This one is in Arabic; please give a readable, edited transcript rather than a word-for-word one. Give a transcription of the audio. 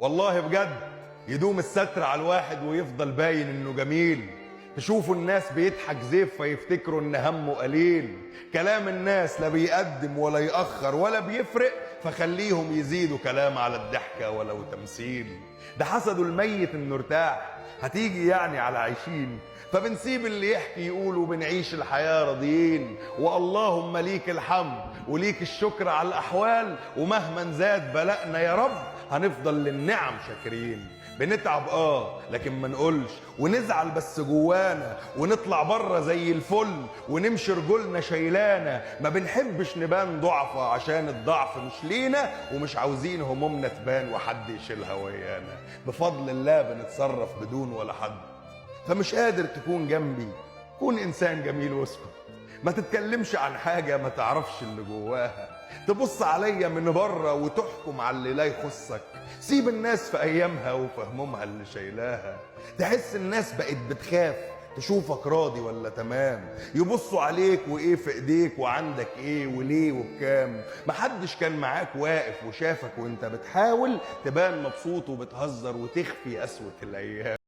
والله بجد يدوم الستر على الواحد ويفضل باين انه جميل. تشوفوا الناس بيضحك زيف فيفتكروا ان همه قليل. كلام الناس لا بيقدم ولا يأخر ولا بيفرق، فخليهم يزيدوا كلام على الضحكة ولو تمثيل. ده حسدوا الميت انه ارتاح، هتيجي يعني على عايشين، فبنسيب اللي يحكي يقول وبنعيش الحياة راضيين. واللهم ليك الحمد وليك الشكر على الأحوال، ومهما زاد بلقنا يا رب هنفضل للنعم شاكرين. بنتعب لكن ما نقولش، ونزعل بس جوانا، ونطلع بره زي الفل، ونمشي رجولنا شيلانا. ما بنحبش نبان ضعفة عشان الضعف مش لينا، ومش عاوزين همومنا تبان وحد يشيلها ويانا. بفضل الله بنتصرف بدون ولا حد. فمش قادر تكون جنبي، كون انسان جميل واسكت. ما تتكلمش عن حاجة ما تعرفش اللي جواها. تبص عليا من بره وتحكم على اللي لا يخصك. سيب الناس في ايامها وفهمومها اللي شايلاها. تحس الناس بقت بتخاف تشوفك راضي ولا تمام، يبصوا عليك وايه في ايديك وعندك ايه وليه وبكام. محدش كان معاك واقف وشافك وانت بتحاول تبان مبسوط وبتهزر وتخفي قسوة الايام.